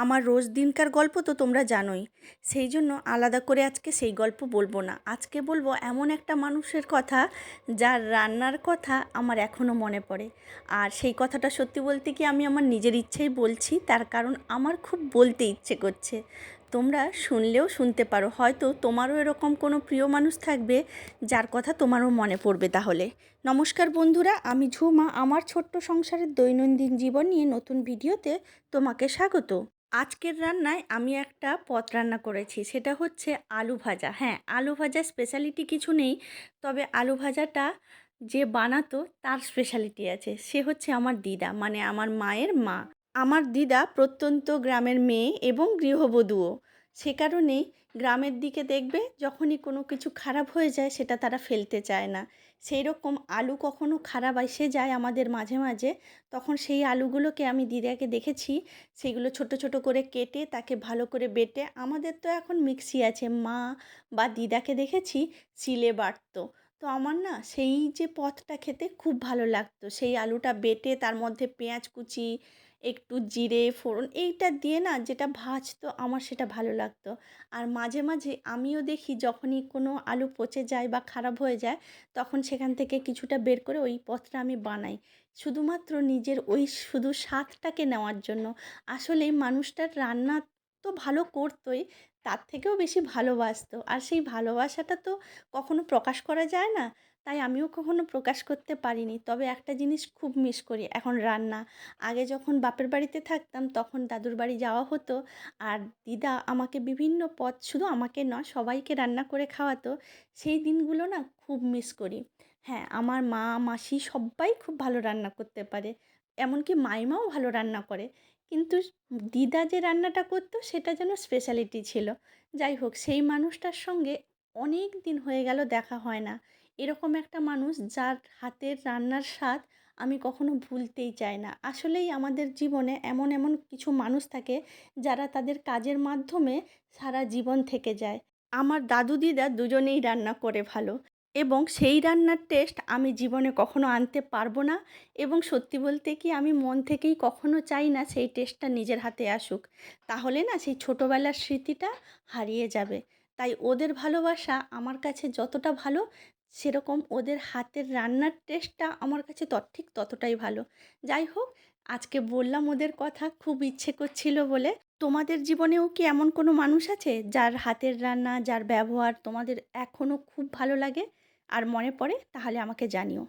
আমার রোজ দিনকার গল্প তো তোমরা জানোই। সেই জন্য আলাদা করে আজকে সেই গল্প বলবো না। আজকে বলবো এমন একটা মানুষের কথা, যার রান্নার কথা আমার এখনও মনে পড়ে। আর সেই কথাটা সত্যি বলতে কি আমি আমার নিজের ইচ্ছেই বলছি, তার কারণ আমার খুব বলতে ইচ্ছে করছে। তোমরা শুনলেও শুনতে পারো, হয়তো তোমারও এরকম কোনো প্রিয় মানুষ থাকবে যার কথা তোমারও মনে পড়বে তাহলে। নমস্কার বন্ধুরা, আমি ঝুমা। আমার ছোট্ট সংসারের দৈনন্দিন জীবন নিয়ে নতুন ভিডিওতে তোমাকে স্বাগত। আজকের রান্নায় আমি একটা পদ রান্না করেছি, সেটা হচ্ছে আলু ভাজা। হ্যাঁ, আলু ভাজার স্পেশালিটি কিছু নেই, তবে আলু ভাজাটা যে বানাতো তার স্পেশালিটি আছে। সে হচ্ছে আমার দিদা, মানে আমার মায়ের মা। আমার দিদা প্রত্যন্ত গ্রামের মেয়ে এবং গৃহবধূও। সে কারণেই গ্রামের দিকে দেখবে যখনই কোনো কিছু খারাপ হয়ে যায় সেটা তারা ফেলতে চায় না। সেই রকম আলু কখনো খারাপ এসে যায় আমাদের মাঝে মাঝে, তখন সেই আলুগুলোকে আমি দিদাকে দেখেছি সেগুলো ছোট ছোট করে কেটে তাকে ভালো করে বেটে, আমাদের তো এখন মিক্সি আছে, মা বা দিদাকে দেখেছি শিলে বাটতো। তো আমার না সেই যে পদটা খেতে খুব ভালো লাগতো, সেই আলুটা বেটে তার মধ্যে পেঁয়াজ কুচি, একটু জিরে ফোড়ন এইটা দিয়ে না যেটা ভাজতো, আমার সেটা ভালো লাগতো। আর মাঝে মাঝে আমিও দেখি যখনই কোনো আলু পচে যায় বা খারাপ হয়ে যায়, তখন সেখান থেকে কিছুটা বের করে ওই পদটা আমি বানাই, শুধুমাত্র নিজের ওই শুধু স্বাদটাকে নেওয়ার জন্য। আসলে মানুষটার রান্না তো ভালো করতোই, তার থেকেও বেশি ভালোবাসতো, আর সেই ভালোবাসাটা তো কখনো প্রকাশ করা যায় না। তাই আমিও কখনো প্রকাশ করতে পারিনি। তবে একটা জিনিস খুব মিস করি এখন, রান্না। আগে যখন বাপের বাড়িতে থাকতাম তখন দাদুর বাড়ি যাওয়া হতো, আর দিদা আমাকে বিভিন্ন পদ, শুধু আমাকে নয় সবাইকে রান্না করে খাওয়াতো। সেই দিনগুলো না খুব মিস করি। হ্যাঁ, আমার মা মাসি সব্বাই খুব ভালো রান্না করতে পারে, এমনকি মাইমাও ভালো রান্না করে। কিন্তু দিদা যে রান্নাটা করতো সেটা যেন স্পেশালিটি ছিল। যাই হোক, সেই মানুষটার সঙ্গে অনেক দিন হয়ে গেল দেখা হয় না। এরকম একটা মানুষ যার হাতের রান্নার স্বাদ আমি কখনো ভুলতেই চাই না। আসলেই আমাদের জীবনে এমন এমন কিছু মানুষ থাকে যারা তাদের কাজের মাধ্যমে সারা জীবন থেকে যায়। আমার দাদু দিদা দুজনেই রান্না করে ভালো, এবং সেই রান্নার টেস্ট আমি জীবনে কখনো আনতে পারবো না। এবং সত্যি বলতে কি আমি মন থেকেই কখনো চাই না সেই টেস্টটা নিজের হাতে আসুক, তাহলে না সেই ছোটোবেলার স্মৃতিটা হারিয়ে যাবে। তাই ওদের ভালোবাসা আমার কাছে যতটা ভালো, সেরকম ওদের হাতের রান্নার টেস্টটা আমার কাছে ঠিক ততটাই ভালো। যাই হোক, আজকে বললাম ওদের কথা, খুব ইচ্ছে করছিল বলে। তোমাদের জীবনেও কি এমন কোনো মানুষ আছে যার হাতের রান্না, যার ব্যবহার তোমাদের এখনও খুব ভালো লাগে আর মনে পড়ে? তাহলে আমাকে জানিও।